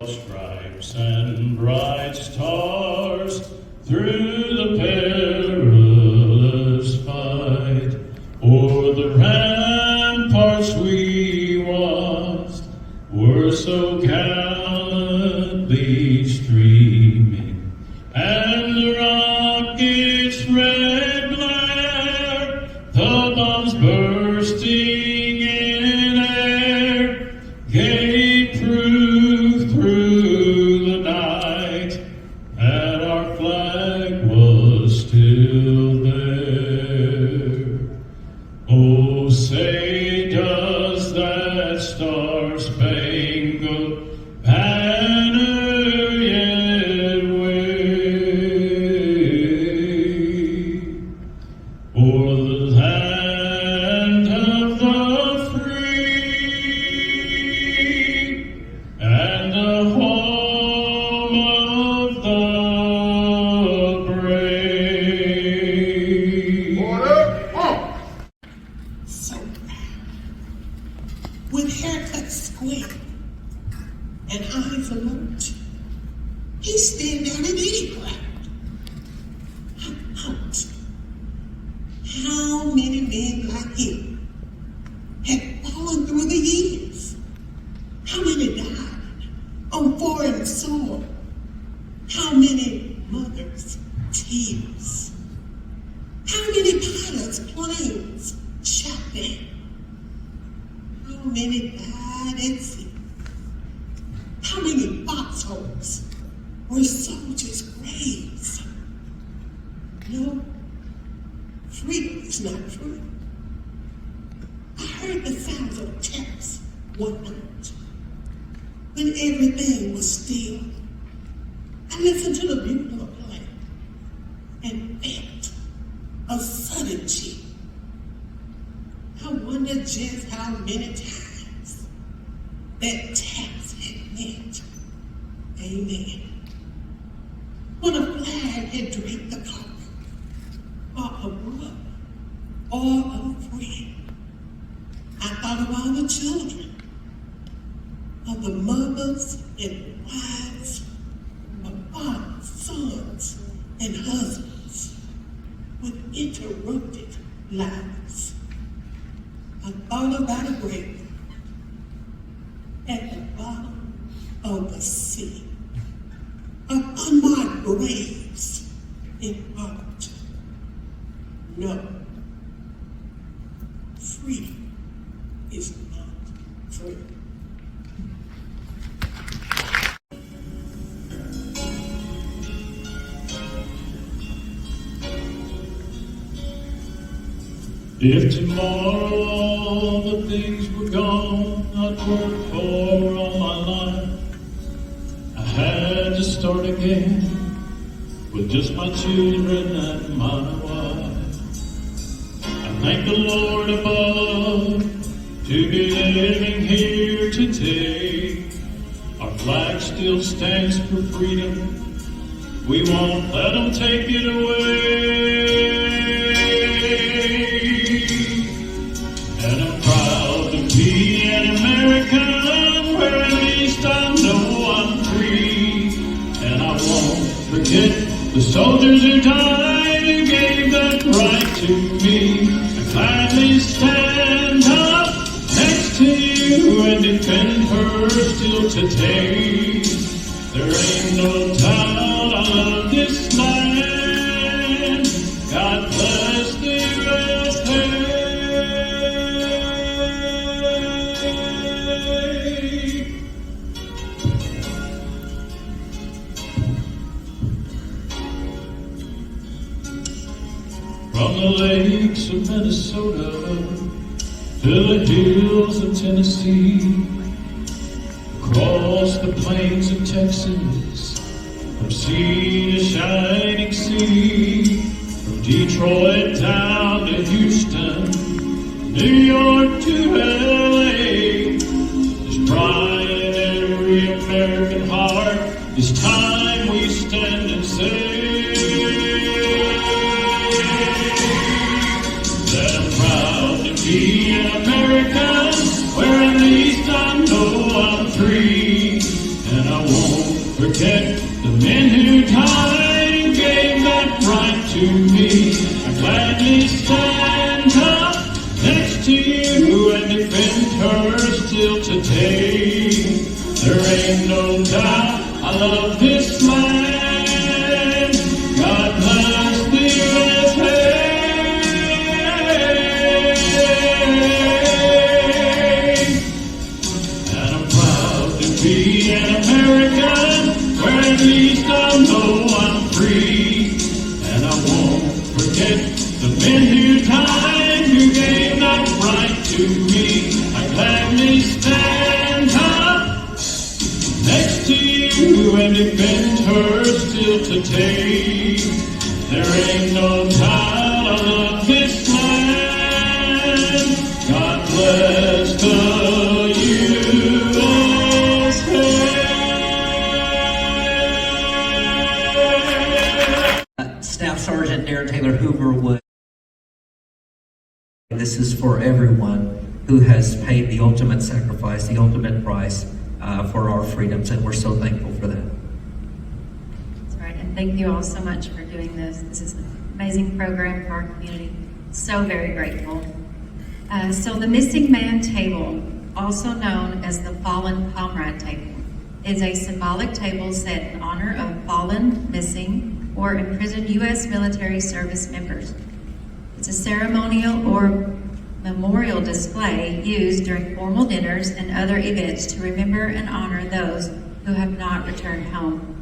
Stripes and bright stars through the perilous fight, o'er the ramparts we watched were so gallantly streaming, and the rockets' red glare, the bombs bursting in air, gave proof through the night that our flag was still there. Oh, say does that star-spangled banner yet wave o'er the land of the free and the home of the brave? So with haircut square and eyes alert, he stared down at any crowd. How many men like him had fallen through the years? How many died on foreign soil? How many mothers' tears? How many pilots' planes shot down? How many died at sea? How many foxholes were soldiers' graves? No, freedom is not free. I heard the sounds of taps one night when everything was still. I listened to the bugle play and felt a sudden chill. I wonder just how many times that taps had meant amen. When a flag had draped the coffin, or a brother, or a friend, I thought of all the children, of the mothers and wives, of fathers, sons, and husbands with interrupted lives. I thought about a grave at the bottom of the sea, of unmarked graves in art. No, freedom is not free. If tomorrow all the things were gone I'd worked for all my life, I had to start again with just my children and my wife. I thank the Lord above to be living here today. Our flag still stands for freedom. We won't let them take it away. And I'm proud to be an American, where at least I know I'm free. And I won't forget the soldiers who died, who gave that right to me. I gladly stand up next to you and defend her still today. There ain't no doubt I love this land. God bless the USA. From the lakes of Minnesota to the hills of Tennessee, across the plains of Texas, from sea to shining sea, from Detroit down to Houston, New York to LA, there's pride in every American heart. It's time we stand and say that I'm proud to be an American, where at least I know I'm free, and I won't the men who time gave that right to me. I gladly stand up next to you and defend her still today. There ain't no doubt I love this land. God bless the USA. And I'm proud to be an American, where at least I know I'm free. And I won't forget the men who died, who gave that right to me. I gladly stand up next to you and defend her still today. There ain't no doubt I love this land. God bless the USA. Staff Sergeant Darren Taylor Hoover would. This is for everyone who has paid the ultimate sacrifice, the ultimate price for our freedoms, and we're so thankful for that. That's right, and thank you all so much for doing this. This is an amazing program for our community. So very grateful. So the Missing Man Table, also known as the Fallen Comrade Table, is a symbolic table set in honor of fallen, missing, or imprisoned U.S. military service members. It's a ceremonial or memorial display used during formal dinners and other events to remember and honor those who have not returned home.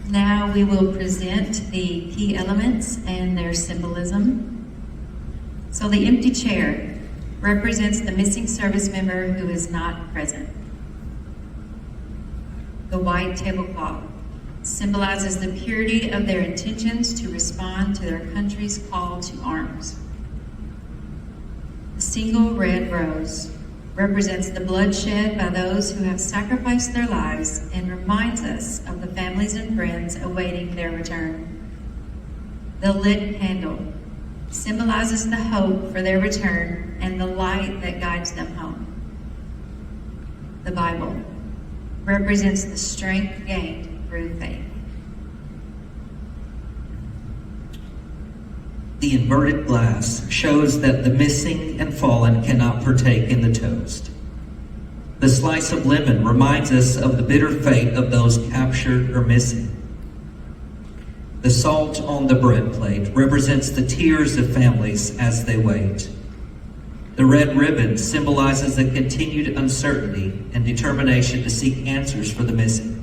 Now we will present the key elements and their symbolism. So the empty chair represents the missing service member who is not present. The white tablecloth symbolizes the purity of their intentions to respond to their country's call to arms. The single red rose represents the bloodshed by those who have sacrificed their lives and reminds us of the families and friends awaiting their return. The lit candle symbolizes the hope for their return and the light that guides them home. The Bible represents the strength gained through faith. The inverted glass shows that the missing and fallen cannot partake in the toast. The slice of lemon reminds us of the bitter fate of those captured or missing. The salt on the bread plate represents the tears of families as they wait. The red ribbon symbolizes the continued uncertainty and determination to seek answers for the missing.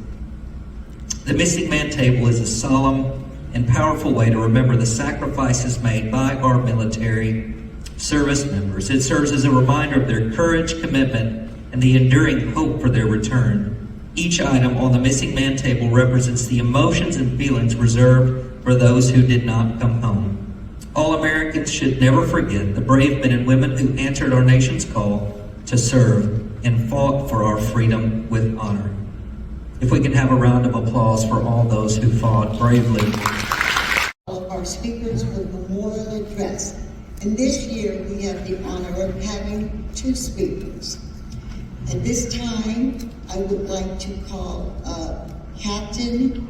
The Missing Man Table is a solemn and powerful way to remember the sacrifices made by our military service members. It serves as a reminder of their courage, commitment, and the enduring hope for their return. Each item on the Missing Man Table represents the emotions and feelings reserved for those who did not come home. All Americans should never forget the brave men and women who answered our nation's call to serve and fought for our freedom with honor. If we can have a round of applause for all those who fought bravely. All of our speakers with memorial address. And this year we have the honor of having 2 speakers. At this time, I would like to call Captain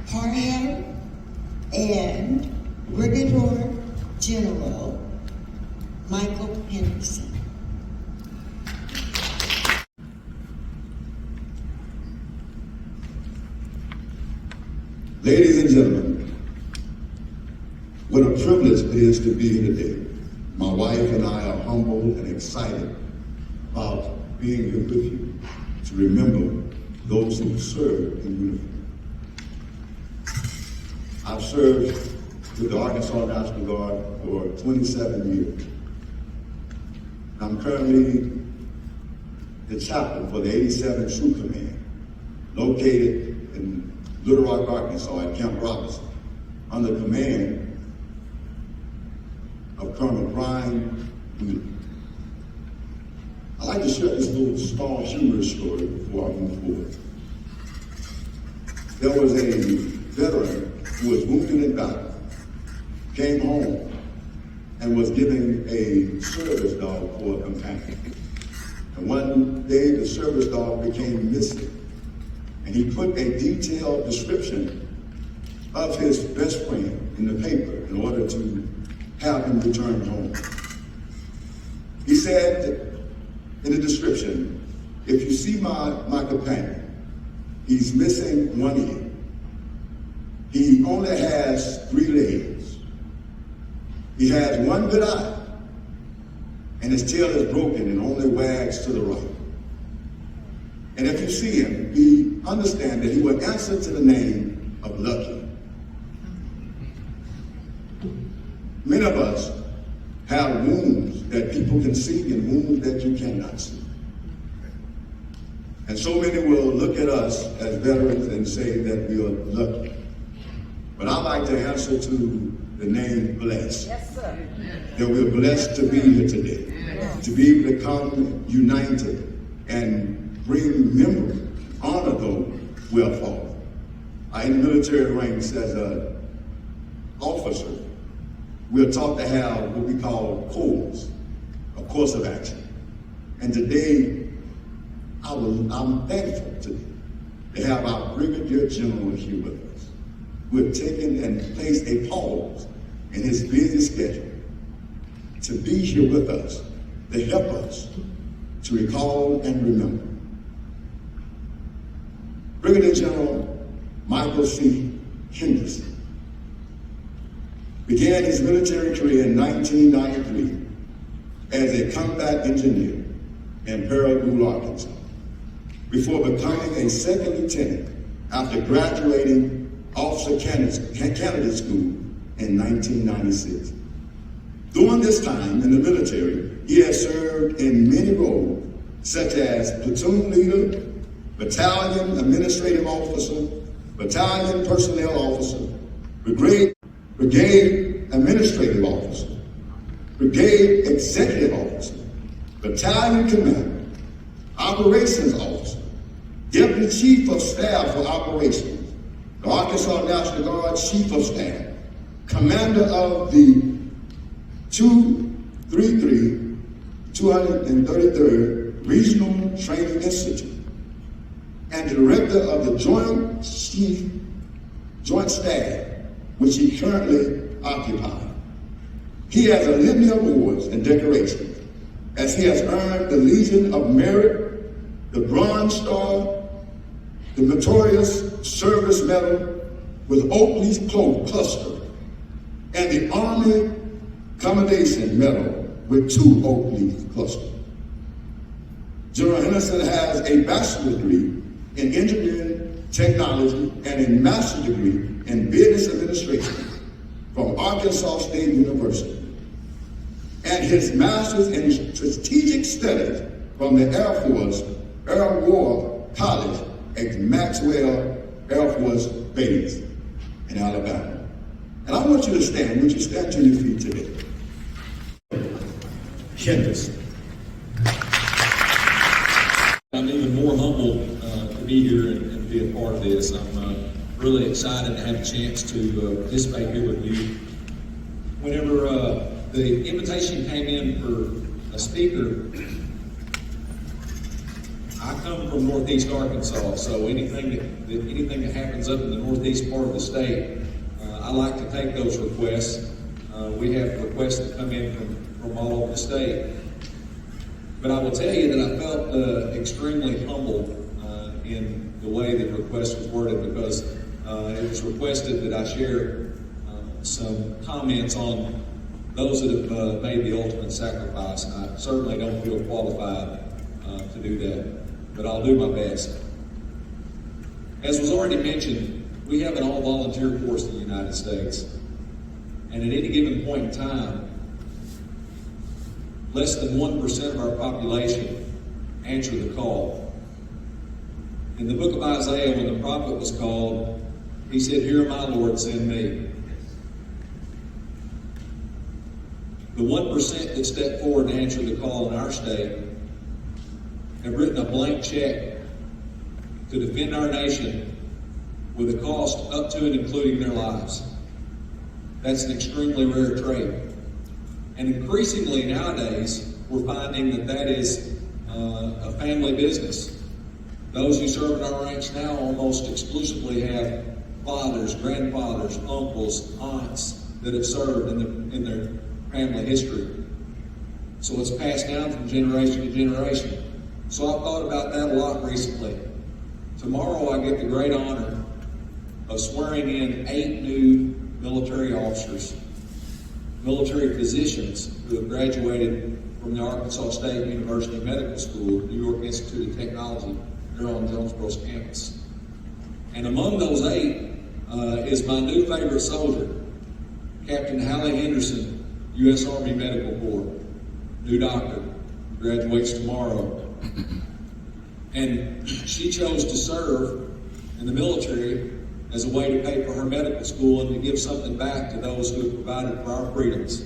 Parham and Brigadier General Michael Henderson. Ladies and gentlemen, what a privilege it is to be here today. My wife and I are humbled and excited about being here with you to remember those who served in uniform. I've served with the Arkansas National Guard for 27 years. I'm currently the chaplain for the 87 Troop Command, located in Little Rock, Arkansas at Camp Robinson, under command of Colonel Brian Wheeler. I'd like to share this little small humorous story before I move forward. There was a veteran who was wounded in battle, came home, and was given a service dog for a companion. And one day the service dog became missing. And he put a detailed description of his best friend in the paper in order to have him return home. He said in the description, if you see my companion, he's missing one ear. He only has 3 legs. He has one good eye, and his tail is broken and only wags to the right. And if you see him, he understands that he will answer to the name of Lucky. Many of us have wounds that people can see and wounds that you cannot see. And so many will look at us as veterans and say that we are lucky. But I like to answer to the name blessed. Yes, sir. That we're blessed to be here today. Yes. To be able to come united and bring memory, honor those who have fallen. In the military ranks as an officer, we are taught to have what we call course, a course of action. And today, I'm thankful to have our Brigadier General here with us, who have taken and placed a pause in his busy schedule to be here with us, to help us to recall and remember. Brigadier General Michael C. Henderson began his military career in 1993 as a combat engineer in Parham, Arkansas, before becoming a second lieutenant after graduating Officer Candidate School in 1996. During this time in the military, he has served in many roles, such as platoon leader, battalion administrative officer, battalion personnel officer, brigade administrative officer, brigade executive officer, battalion commander, operations officer, deputy chief of staff for operations, the Arkansas National Guard chief of staff, commander of the 233rd Regional Training Institute, and director of the Joint Staff, which he currently occupies. He has a litany of awards and decorations, as he has earned the Legion of Merit, the Bronze Star, the Meritorious Service Medal with Oak Leaf Cluster, and the Army Commendation Medal with 2 Oak Leaf Clusters. General Henderson has a bachelor's degree in engineering technology and a master's degree in business administration from Arkansas State University, and his master's in strategic studies from the Air Force Air War College at Maxwell Air Force Base in Alabama. And I want you to stand. Would you stand to your feet today? Henderson. I'm even more humbled to be here and be a part of this. I'm really excited to have a chance to participate here with you. Whenever the invitation came in for a speaker, I come from Northeast Arkansas, so anything that happens up in the northeast part of the state, I like to take those requests. We have requests that come in from all over the state. But I will tell you that I felt extremely humbled in the way the request was worded, because it was requested that I share some comments on those that have made the ultimate sacrifice. And I certainly don't feel qualified to do that, but I'll do my best. As was already mentioned, we have an all-volunteer force in the United States. And at any given point in time, less than 1% of our population answer the call. In the book of Isaiah, when the prophet was called, he said, "Here am I, Lord, send me." The 1% that stepped forward and answered the call in our state have written a blank check to defend our nation with a cost up to and including their lives. That's an extremely rare trait. And increasingly nowadays, we're finding that is a family business. Those who serve in our ranks now almost exclusively have fathers, grandfathers, uncles, aunts that have served in their family history. So it's passed down from generation to generation. So I've thought about that a lot recently. Tomorrow I get the great honor of swearing in 8 new military officers, military physicians who have graduated from the Arkansas State University Medical School, New York Institute of Technology, here on Jonesboro's campus. And among those 8 is my new favorite soldier, Captain Henderson, U.S. Army Medical Corps, new doctor, graduates tomorrow. And she chose to serve in the military as a way to pay for her medical school and to give something back to those who have provided for our freedoms.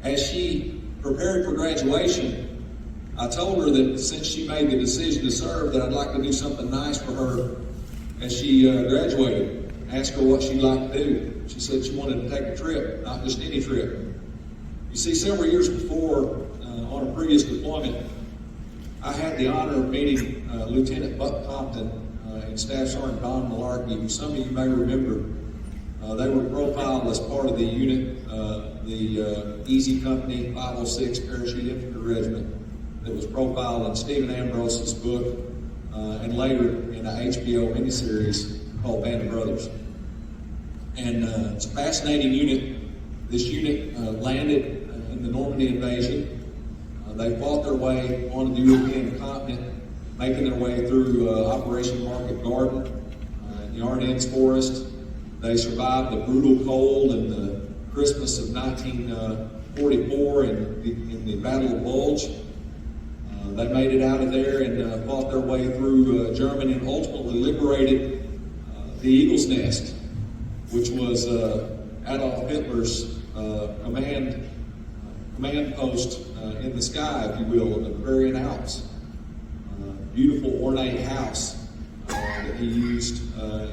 As she prepared for graduation, I told her that since she made the decision to serve, that I'd like to do something nice for her as she graduated. Asked her what she'd like to do. She said she wanted to take a trip, not just any trip. You see, several years before, on a previous deployment, I had the honor of meeting Lieutenant Buck Compton and Staff Sergeant Don Malarkey, who some of you may remember. They were profiled as part of the unit, the Easy Company 506 Parachute Infantry Regiment, that was profiled in Stephen Ambrose's book, and later in an HBO miniseries called Band of Brothers. And it's a fascinating unit. This unit landed in the Normandy invasion. They fought their way onto the European continent, making their way through Operation Market Garden, in the Ardennes Forest. They survived the brutal cold and the Christmas of 1944 in the Battle of Bulge. They made it out of there and fought their way through Germany and ultimately liberated the Eagle's Nest, which was Adolf Hitler's command post in the sky, if you will, in the Bavarian Alps. Beautiful, ornate house that he used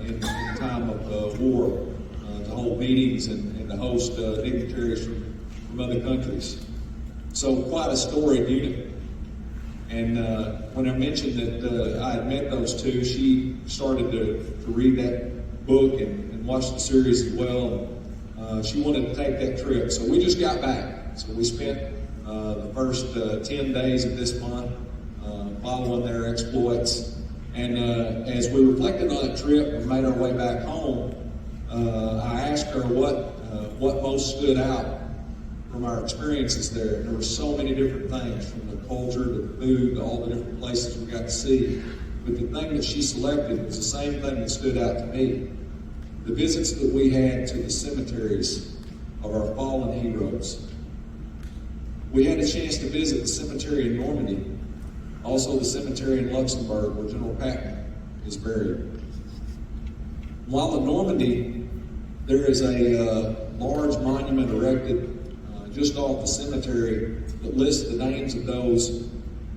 in the time of war to hold meetings and to host dignitaries from other countries. So quite a storied unit. And when I mentioned that I had met those two, she started to read that book and watch the series as well. She wanted to take that trip. So we just got back. So we spent the first 10 days of this month following their exploits. And as we reflected on that trip and made our way back home, I asked her what most stood out from our experiences there. And there were so many different things, from the culture to the food to all the different places we got to see. But the thing that she selected was the same thing that stood out to me. The visits that we had to the cemeteries of our fallen heroes. We had a chance to visit the cemetery in Normandy, also the cemetery in Luxembourg where General Patton is buried. While in Normandy, there is a large monument erected just off the cemetery that lists the names of those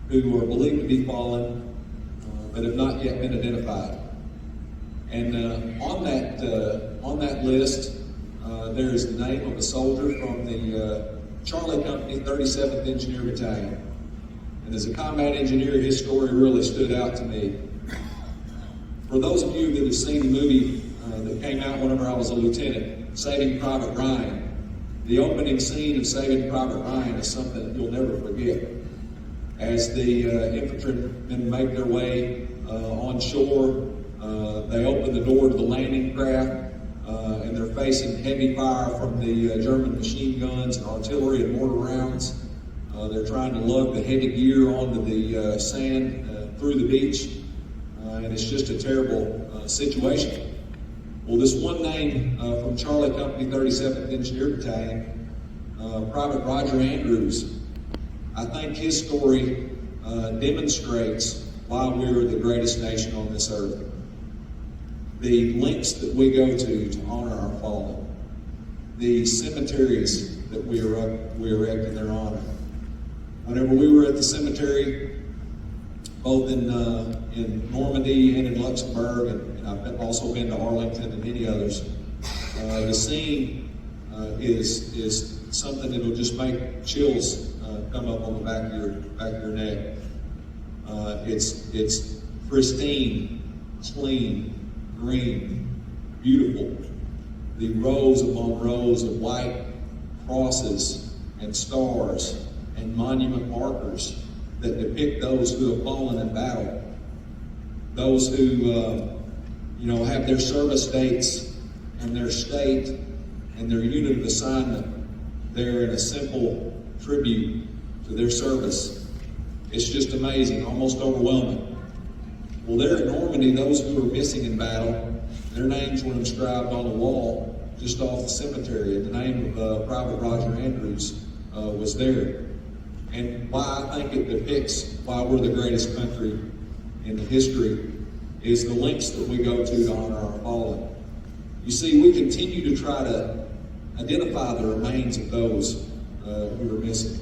who are believed to be fallen but have not yet been identified. And on that list, there is the name of a soldier from the Charlie Company 37th Engineer Battalion. And as a combat engineer, his story really stood out to me. For those of you that have seen the movie that came out whenever I was a lieutenant, Saving Private Ryan, the opening scene of Saving Private Ryan is something that you'll never forget. As the infantrymen make their way on shore, they open the door to the landing craft, and they're facing heavy fire from the German machine guns and artillery and mortar rounds. They're trying to lug the heavy gear onto the sand through the beach, and it's just a terrible situation. Well, this one name from Charlie Company 37th Engineer Battalion, Private Roger Andrews, I think his story demonstrates why we're the greatest nation on this earth. The lengths that we go to honor our fallen, the cemeteries that we erect in their honor. Whenever we were at the cemetery, both in Normandy and in Luxembourg, and I've also been to Arlington and many others, the scene is something that will just make chills come up on the back of your neck. It's pristine, clean, green, beautiful. The rows upon rows of white crosses and stars and monument markers that depict those who have fallen in battle, those who have their service dates and their state and their unit of assignment there in a simple tribute to their service. It's just amazing, almost overwhelming. Well, there at Normandy, those who were missing in battle, their names were inscribed on the wall just off the cemetery. The name of Private Roger Andrews was there. And why I think it depicts why we're the greatest country in history is the lengths that we go to honor our fallen. You see, we continue to try to identify the remains of those who are missing.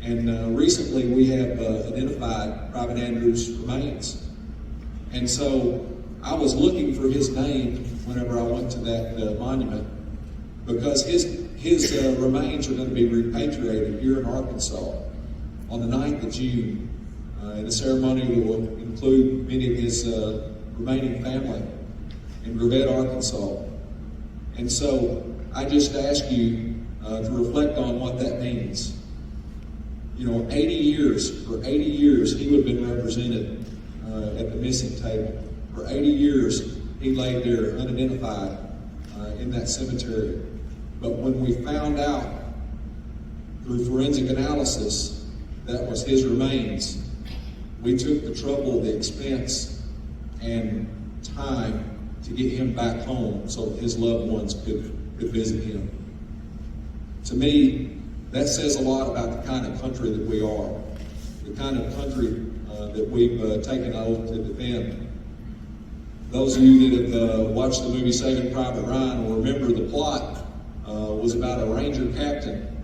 And recently we have identified Private Andrews' remains. And so I was looking for his name whenever I went to that monument, because his remains are going to be repatriated here in Arkansas on the 9th of June in a ceremony that will include many of his remaining family in Gravette, Arkansas. And so I just ask you to reflect on what that means. 80 years, for 80 years, he would have been represented at the missing table. For 80 years, he laid there unidentified in that cemetery. But when we found out through forensic analysis that was his remains, we took the trouble, the expense, and time to get him back home so that his loved ones could visit him. To me, that says a lot about the kind of country that we are, the kind of country that we've taken oath to defend. Those of you that have watched the movie Saving Private Ryan will remember the plot was about a Ranger captain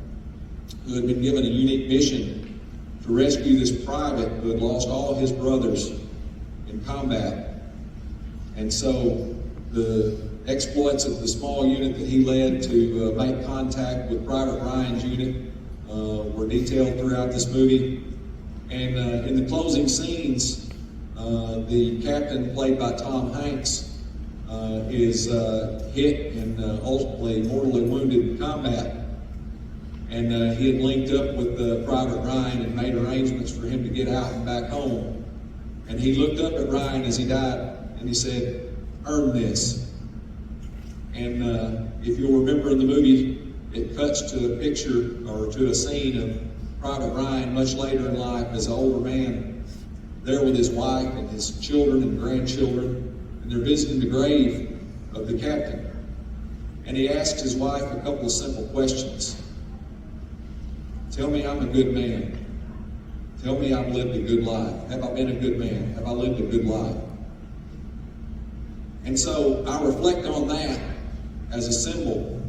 who had been given a unique mission to rescue this private who had lost all his brothers in combat. And so the exploits of the small unit that he led to make contact with Private Ryan's unit were detailed throughout this movie. And in the closing scenes, the captain, played by Tom Hanks, is hit and ultimately mortally wounded in combat. And he had linked up with Private Ryan and made arrangements for him to get out and back home. And he looked up at Ryan as he died and he said, "Earn this." And if you'll remember in the movie, it cuts to a picture or to a scene of Private Ryan much later in life as an older man, there with his wife and his children and grandchildren, and they're visiting the grave of the captain. And he asked his wife a couple of simple questions. Tell me I'm a good man. Tell me I've lived a good life. Have I been a good man? Have I lived a good life? And so I reflect on that as a symbol.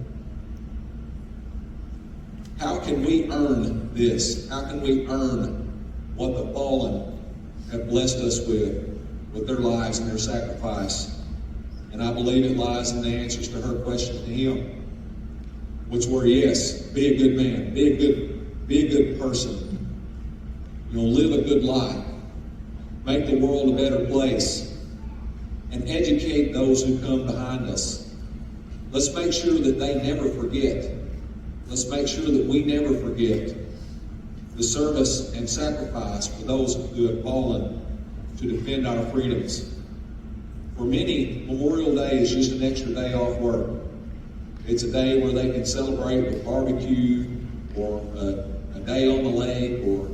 How can we earn this? How can we earn what the fallen have blessed us with their lives and their sacrifice? And I believe it lies in the answers to her question to him, which were, yes, be a good man, be a good person. Live a good life, make the world a better place, and educate those who come behind us. Let's make sure that they never forget. Let's make sure that we never forget the service and sacrifice for those who have fallen to defend our freedoms. For many, Memorial Day is just an extra day off work. It's a day where they can celebrate with barbecue or a day on the lake or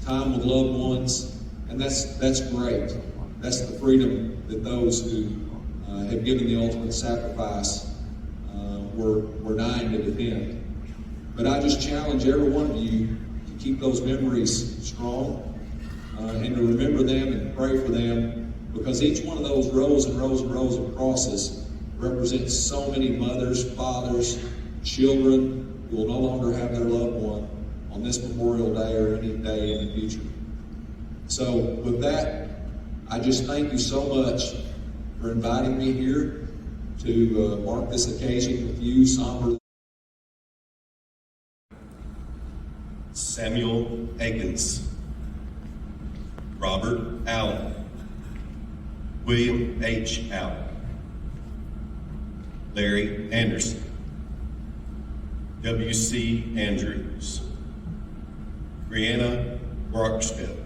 time with loved ones, and that's great. That's the freedom that those who have given the ultimate sacrifice were dying to defend. But I just challenge every one of you to keep those memories strong and to remember them and pray for them, because each one of those rows and rows and rows of crosses represents so many mothers, fathers, children who will no longer have their loved one on this Memorial Day or any day in the future. So with that, I just thank you so much for inviting me here to mark this occasion with you, somber. Samuel Eggins. Robert Allen, William H. Allen, Larry Anderson, W.C. Andrews, Brianna Barksdale,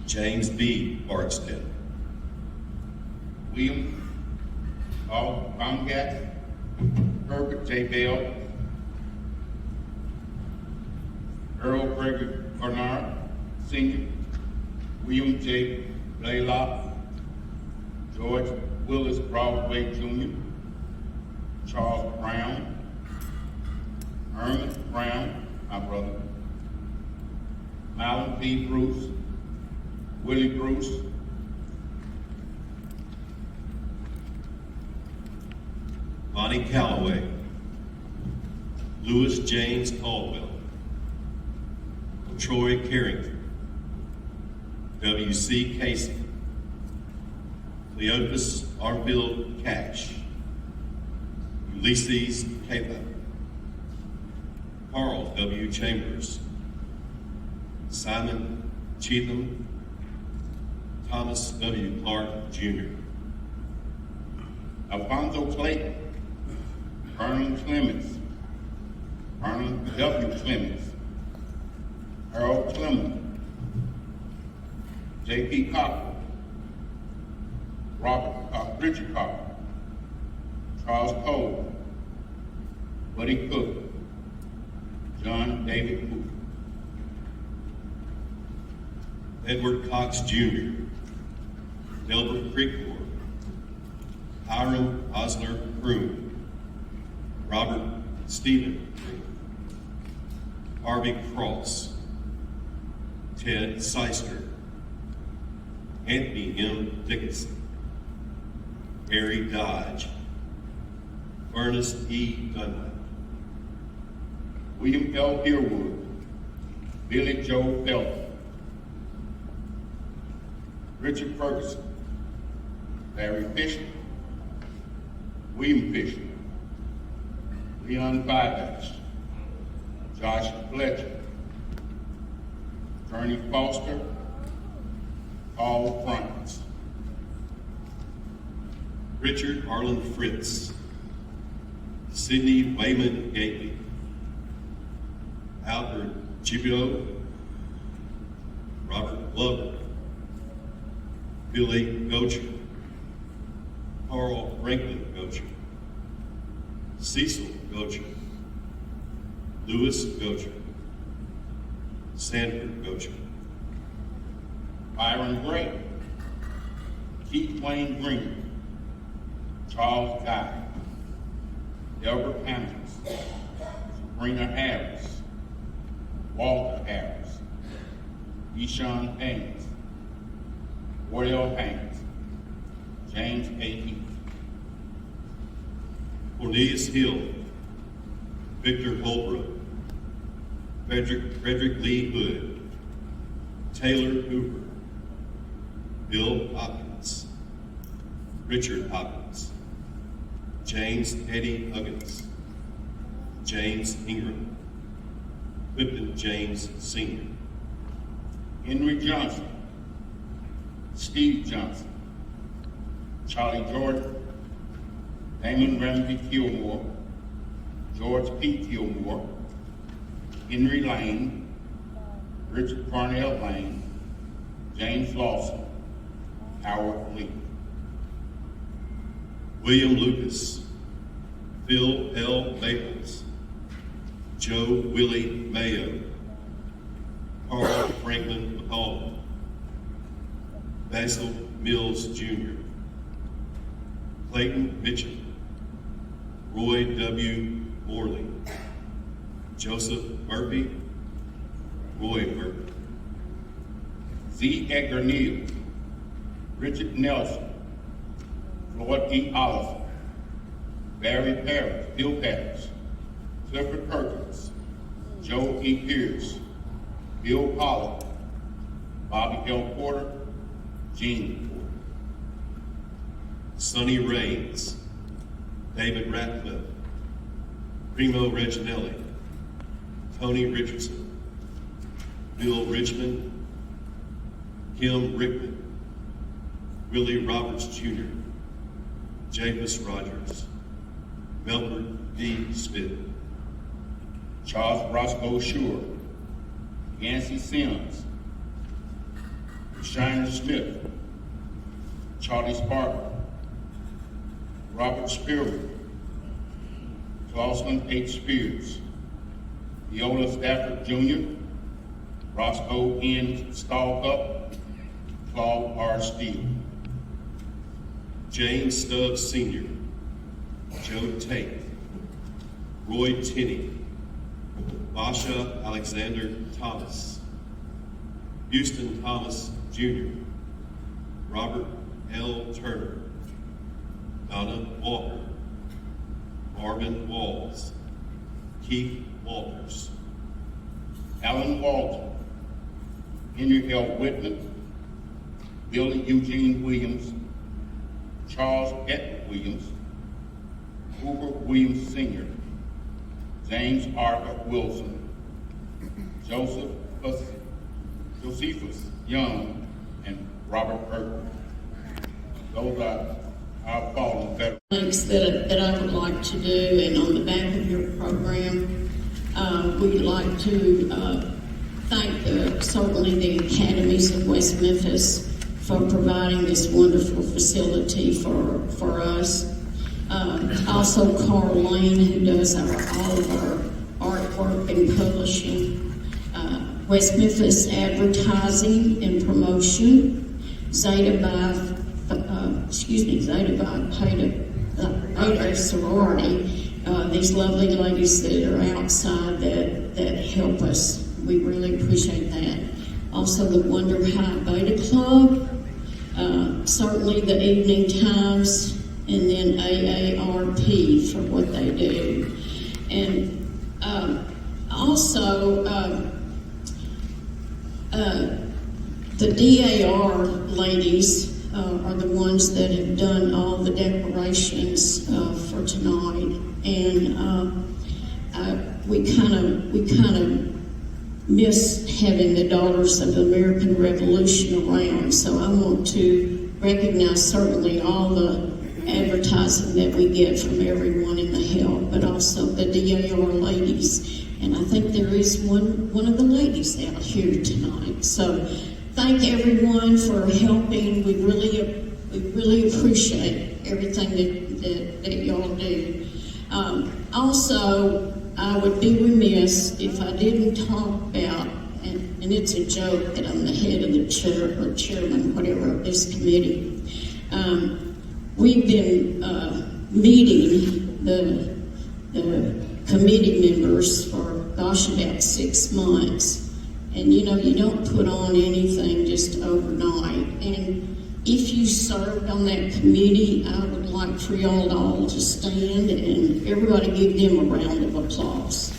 James B. Barksdale, William Baumgart, Herbert J. Bell, Earl Gregory Bernard, Sr., William J. Blaylock, George Willis Broadway, Jr., Charles Brown, Herman Brown, my brother, Malcolm P. Bruce, Willie Bruce, Lonnie Calloway, Louis James Caldwell, Troy Carrington, W.C. Casey, Cleopas Arfield Cash, Ulysses Capa, Carl W. Chambers, Simon Cheatham, Thomas W. Clark, Jr., Alfonso Clayton, Vernon Clemens, Vernon W. Clemens, Harold Clemens, J.P. Cocker, Richard Cocker, Charles Cole, Buddy Cook, John David Booth, Edward Cox Jr., Delbert Creekmore, Hiram Osler Kroon, Robert Stephen Kroon, Harvey Cross, Ted Seister, Anthony M. Dickinson, Harry Dodge, Ernest E. Dunlap, William L. Herewood, Billy Joe Felton, Richard Ferguson, Larry Fisher, William Fisher, Leon Vivash, Josh Fletcher, Bernie Foster, Paul Franks, Richard Arlen Fritz, Sidney Wayman Gately, Albert Gibeau, Robert Glover, Billy Gocher, Carl Franklin Gocher, Cecil Gocher, Louis Gocher, Sanford Gocher, Byron Gray, Keith Wayne Green, Charles Guy, Delbert Hammonds, Sabrina Harris, Walter Harris, Eshawn Haynes, Wardell Haynes, James A. Heath, Cornelius Hill, Victor Holbrook, Frederick Lee Hood, Taylor Hoover, Bill Hopkins, Richard Hopkins, James Eddie Huggins, James Ingram, Clifton James Sr., Henry Johnson, Steve Johnson, Charlie Jordan, Damon Ramsey Gilmore, George P. Gilmore, Henry Lane, Richard Parnell Lane, James Lawson, Howard Lee, William Lucas, Phil L. Maples, Joe Willie Mayo, Carl Franklin McCall, Basil Mills Jr., Clayton Mitchell, Roy W. Morley, Joseph Murphy, Roy Murphy, Z. Edgar Neal, Richard Nelson, Floyd E. Oliver, Barry Parrish, Bill Parrish, Clifford Perkins, Joe E. Pierce, Bill Pollard, Bobby L. Porter, Gene Porter, Sonny Raines, David Ratcliffe, Primo Reginelli, Tony Richardson, Bill Richmond, Kim Rickman, Willie Roberts Jr., James Rogers, Melbourne D. Smith, Charles Roscoe Shore, Yancey Sims, Shiner Smith, Charlie Sparker, Robert Spearman, Clausen H. Spears, Viola Stafford Jr., Roscoe N. Stallcup, Claude R. Steele. James Stubbs Sr., Joe Tate, Roy Tinney, Basha Alexander Thomas, Houston Thomas Jr., Robert L. Turner, Donna Walker, Marvin Walls, Keith Walters, Alan Walton, Henry L. Whitman, Billy Eugene Williams, Charles Edward Williams, Hoover Williams Sr., James Arthur Wilson, Josephus Young, and Robert Kirkland. Those are our fallen veterans. Things that I would like to do, and on the back of your program, we'd like to thank certainly the Academies of West Memphis for providing this wonderful facility for us. Also Carl Lane, who does all of our artwork and publishing. West Memphis Advertising and Promotion, Zeta Beta Sorority, these lovely ladies that are outside that help us. We really appreciate that. Also the Wonder High Beta Club, certainly the Evening Times, and then AARP for what they do. And also the DAR ladies are the ones that have done all the decorations for tonight, and we kind of miss having the Daughters of the American Revolution around. So I want to recognize certainly all the advertising that we get from everyone in the help, but also the DAR ladies. And I think there is one of the ladies out here tonight. So thank everyone for helping. We really appreciate everything that y'all do. Also, I would be remiss if I didn't talk about, and it's a joke that I'm the head of the chairman, whatever, of this committee. We've been meeting the committee members for, gosh, about 6 months. And you know, you don't put on anything just overnight. And if you served on that committee, I would like for y'all all to stand and everybody give them a round of applause.